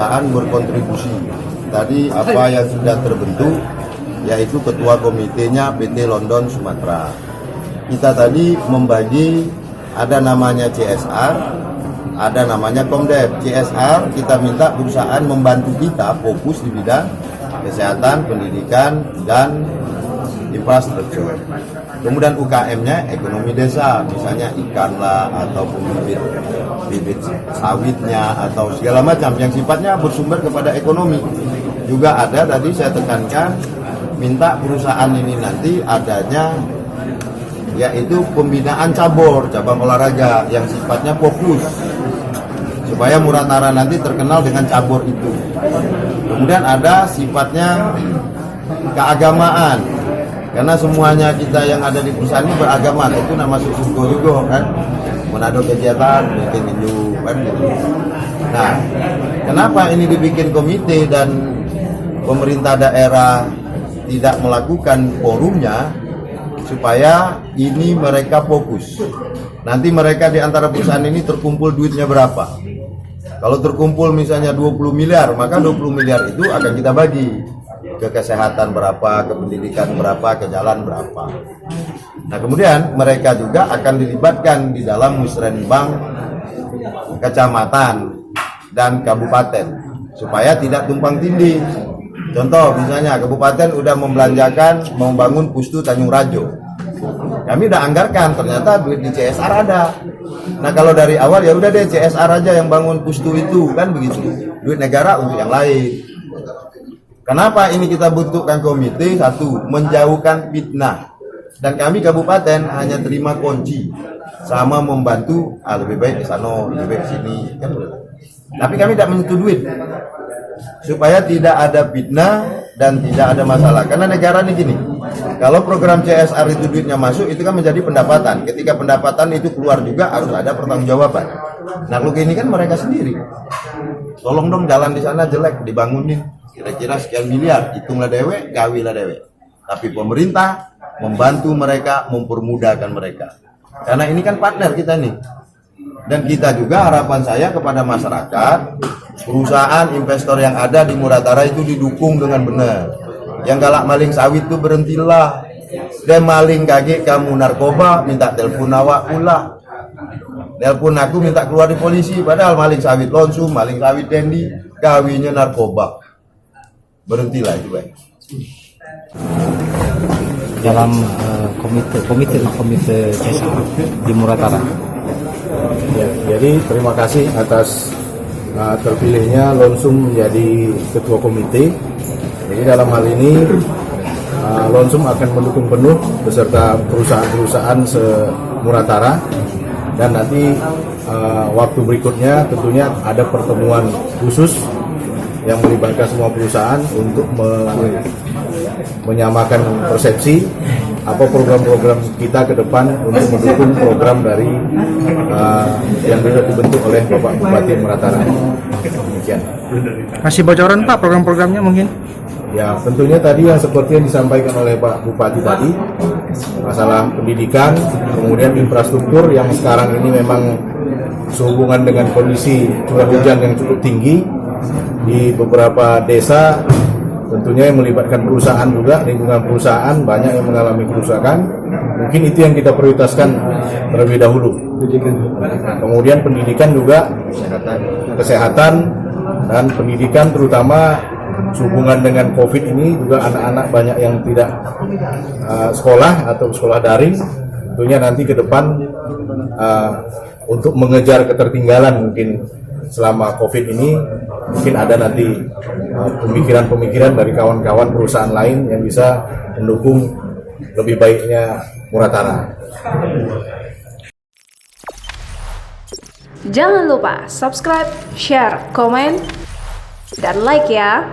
perusahaan berkontribusi. Tadi apa yang sudah terbentuk, yaitu ketua komitenya PT London Sumatera. Kita tadi membagi, ada namanya CSR, ada namanya Komdep. CSR kita minta perusahaan membantu kita fokus di bidang kesehatan, pendidikan, dan infrastruktur. Kemudian UKM-nya ekonomi desa, misalnya ikan lah, ataupun bibit sawitnya, atau segala macam yang sifatnya bersumber kepada ekonomi. Juga ada tadi saya tekankan, minta perusahaan ini nanti adanya yaitu pembinaan cabang olahraga yang sifatnya fokus, supaya Muratara nanti terkenal dengan cabur itu. Kemudian ada sifatnya keagamaan, karena semuanya kita yang ada di perusahaan ini beragama, itu nama susuko juga kan, menado kegiatan, bikin inju kan gitu. Nah, kenapa ini dibikin komite dan pemerintah daerah tidak melakukan forumnya? Supaya ini mereka fokus. Nanti mereka di antara perusahaan ini terkumpul duitnya berapa. Kalau terkumpul misalnya 20 miliar, maka 20 miliar itu akan kita bagi ke kesehatan berapa, ke pendidikan berapa, ke jalan berapa. Nah, kemudian mereka juga akan dilibatkan di dalam musrenbang kecamatan dan kabupaten supaya tidak tumpang tindih. Contoh misalnya kabupaten udah membelanjakan membangun Pustu Tanjung Rajo. Kami udah anggarkan, ternyata duit di CSR ada. Nah, kalau dari awal ya udah deh CSR aja yang bangun Pustu itu, kan begitu. Duit negara untuk yang lain. Kenapa ini kita bentukkan komite? Satu, menjauhkan fitnah. Dan kami kabupaten hanya terima kunci sama membantu, lebih baik di sana, lebih baik di sini, kan. Tapi kami tidak menyentuh duit supaya tidak ada fitnah dan tidak ada masalah. Karena negara ini gini, kalau program CSR itu duitnya masuk, itu kan menjadi pendapatan. Ketika pendapatan itu keluar juga harus ada pertanggungjawaban. Nah, kalau ini kan mereka sendiri. Tolong dong jalan di sana jelek, dibangunin. Kira-kira sekian miliar, hitunglah dewe, gawilah dewe. Tapi pemerintah membantu mereka, mempermudahkan mereka. Karena ini kan partner kita nih. Dan kita juga harapan saya kepada masyarakat, perusahaan investor yang ada di Muratara itu didukung dengan benar. Yang galak maling sawit itu berhentilah. Dia maling kaget kamu narkoba, minta telepon awak pula. Telepon aku minta keluar di polisi, padahal maling sawit lonsum, maling sawit dendi, gawinya narkoba. Berhentilah itu, baik. Dalam komite CSR di Muratara. Ya, jadi terima kasih atas terpilihnya Lonsum menjadi ketua komite. Jadi dalam hal ini Lonsum akan mendukung penuh beserta perusahaan-perusahaan se-Muratara, dan nanti waktu berikutnya tentunya ada pertemuan khusus yang melibatkan semua perusahaan untuk menyamakan persepsi apa program-program kita ke depan untuk mendukung program dari yang sudah dibentuk oleh Bapak Bupati Muratara. Demikian. Masih bocoran Pak program-programnya mungkin? Ya, tentunya tadi yang seperti yang disampaikan oleh Pak Bupati tadi, masalah pendidikan, kemudian infrastruktur yang sekarang ini memang sehubungan dengan kondisi curah hujan yang cukup tinggi di beberapa desa. Tentunya yang melibatkan perusahaan juga, lingkungan perusahaan banyak yang mengalami kerusakan. Mungkin itu yang kita prioritaskan terlebih dahulu. Kemudian pendidikan juga, kesehatan dan pendidikan terutama sehubungan dengan COVID ini juga anak-anak banyak yang tidak sekolah atau sekolah daring. Tentunya nanti ke depan untuk mengejar ketertinggalan mungkin selama COVID ini, mungkin ada nanti pemikiran-pemikiran dari kawan-kawan perusahaan lain yang bisa mendukung lebih baiknya Muratara. Jangan lupa subscribe, share, komen, dan like ya.